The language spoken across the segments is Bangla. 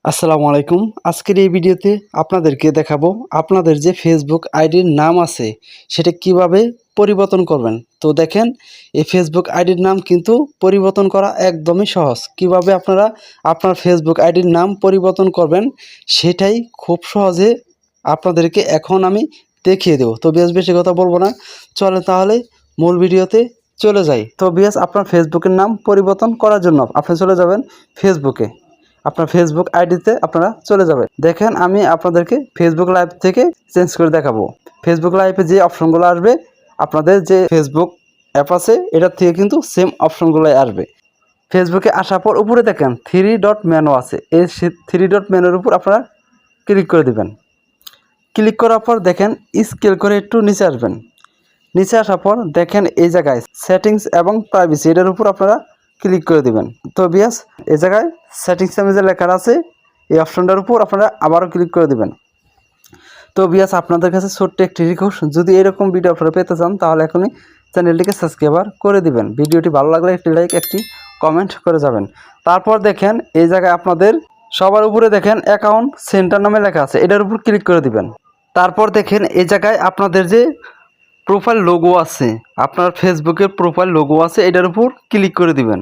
আসসালামু আলাইকুম। আজকের এই ভিডিওতে আপনাদেরকে দেখাবো আপনাদের যে ফেসবুক আইডির নাম আছে সেটা কিভাবে পরিবর্তন করবেন। তো দেখেন, এই ফেসবুক আইডির নাম কিন্তু পরিবর্তন করা একদমই সহজ। কিভাবে আপনারা আপনার ফেসবুক আইডির নাম পরিবর্তন করবেন সেটাই খুব সহজে আপনাদেরকে এখন আমি দেখিয়ে দেবো। তো বেশি কথা বলবো না, চলে তাহলে মূল ভিডিওতে চলে যাই। তো আপনার ফেসবুকের নাম পরিবর্তন করার জন্য আপনি চলে যাবেন ফেসবুকে। আপনার ফেসবুক আইডিতে আপনারা চলে যাবেন। দেখেন, আমি আপনাদেরকে ফেসবুক লাইভ থেকে চেঞ্জ করে দেখাবো। ফেসবুক লাইভে যে অপশনগুলো আসবে, আপনাদের যে ফেসবুক অ্যাপ আছে এটার থেকে কিন্তু সেম অপশনগুলোই আসবে। ফেসবুকে আসার পর উপরে দেখেন 3 ডট মেনু আছে, এই 3 ডট মেনুর উপর আপনারা ক্লিক করে দিবেন। ক্লিক করার পর দেখেন স্কেল করে একটু নিচে আসবেন। নিচে আসার পর দেখেন এই জায়গায় সেটিংস এবং প্রাইভেসি, এটার উপর আপনারা ক্লিক করে দিবেন। তো এই জায়গায় সেটিংস নামে যে লেখা আছে এই অপশনটার উপর আপনারা আবারও ক্লিক করে দিবেন। তো আপনাদের কাছে ছোট্ট একটি রিকোয়েস্ট, যদি এরকম ভিডিও আপনারা পেতে চান তাহলে এখনই চ্যানেলটিকে সাবস্ক্রাইব করে দিবেন। ভিডিওটি ভালো লাগলে একটি লাইক, একটি কমেন্ট করে যাবেন। তারপর দেখেন এই জায়গায় আপনাদের সবার উপরে দেখেন অ্যাকাউন্ট সেন্টার নামে লেখা আছে, এটার উপর ক্লিক করে দিবেন। তারপর দেখেন এই জায়গায় আপনাদের যে প্রোফাইল লোগো আছে, আপনার ফেসবুকের প্রোফাইল লোগো আছে, এটার উপর ক্লিক করে দিবেন।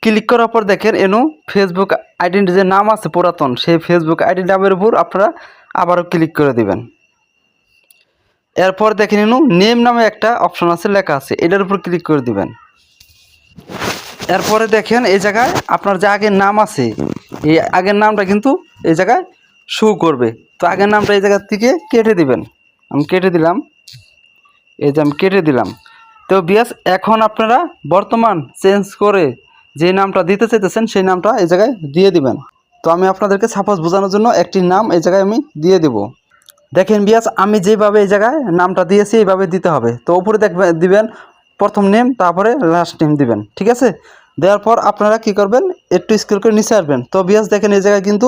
ক্লিক করার পর দেখেন এনো ফেসবুক আইডির যে নাম আছে পুরাতন, সেই ফেসবুক আইডি নামের উপর আপনারা আবারও ক্লিক করে দিবেন। এরপর দেখেন এনো নেম নামে একটা অপশন আছে, লেখা আছে, এটার উপর ক্লিক করে দিবেন। এরপরে দেখেন এই জায়গায় আপনার যে আগের নাম আছে, এই আগের নামটা কিন্তু এই জায়গায় শো করবে। তো আগের নামটা এই জায়গার থেকে কেটে দিবেন। আমি কেটে দিলাম, এই যে আমি কেটে দিলাম। তো এখন আপনারা বর্তমান চেঞ্জ করে যে নামটা দিতে চাইতেছেন সেই নামটা এই জায়গায় দিয়ে দিবেন। তো আমি আপনাদেরকে সাপোজ বোঝানোর জন্য একটি নাম এই জায়গায় আমি দিয়ে দেব। দেখেন আমি যেভাবে এই জায়গায় নামটা দিয়েছি এইভাবে দিতে হবে। তো উপরে দিবেন প্রথম নেম, তারপরে লাস্ট নেম দিবেন, ঠিক আছে? দেওয়ার পর আপনারা কি করবেন, একটু স্ক্রল করে নিচে আসবেন। তো দেখেন এই জায়গায় কিন্তু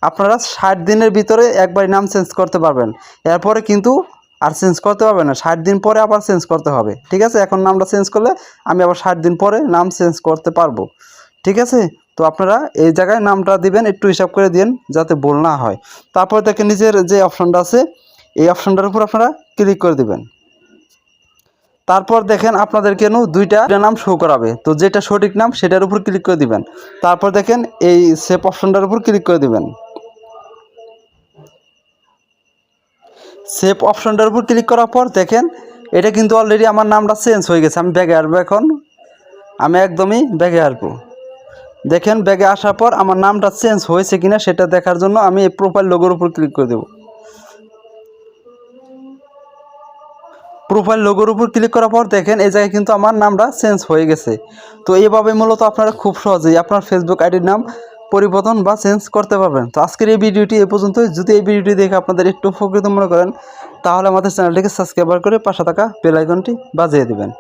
আপনারা 60 দিনের ভিতরে একবার নাম চেঞ্জ করতে পারবেন। এরপরে কিন্তু আর চেঞ্জ করতে পারবেন না, 60 দিন পরে আবার চেঞ্জ করতে হবে, ঠিক আছে? এখন নামটা চেঞ্জ করলে আমি আবার 60 দিন পরে নাম চেঞ্জ করতে পারবো, ঠিক আছে? তো আপনারা এই জায়গায় নামটা দিবেন, একটু হিসাব করে দিন যাতে ভুল না হয়। তারপর দেখেন নিজের যে অপশনটা আছে এই অপশনটার উপর আপনারা ক্লিক করে দিবেন। তারপর দেখেন আপনাদের কেন দুইটা নাম শো করাবে, তো যেটা সঠিক নাম সেটার উপর ক্লিক করে দিবেন। তারপর দেখেন এই সেভ অপশনটার উপর ক্লিক করে দিবেন। সেভ অপশনটার উপর ক্লিক করার পর দেখেন এটা কিন্তু অলরেডি আমার নামটা চেঞ্জ হয়ে গেছে। আমি ব্যাগে আসবো, এখন আমি একদমই ব্যাগে আসবো। দেখেন ব্যাগে আসার পর আমার নামটা চেঞ্জ হয়েছে কিনা সেটা দেখার জন্য আমি এই প্রোফাইল লোগোর উপর ক্লিক করে দেব। প্রোফাইল লোগোর উপর ক্লিক করার পর দেখেন এই জায়গায় কিন্তু আমার নামটা চেঞ্জ হয়ে গেছে। তো এইভাবে মূলত আপনারা খুব সহজেই আপনার ফেসবুক আইডির নাম পরিবর্তন বা চেঞ্জ করতে পারবেন। তো আজকের এই ভিডিওটি এ পর্যন্তই। যদি এই ভিডিওটি দেখে আপনাদের একটু উপকৃত মনে করেন তাহলে আমাদের চ্যানেলটিকে সাবস্ক্রাইব করে পাশে থাকা বেল আইকনটি বাজিয়ে দেবেন।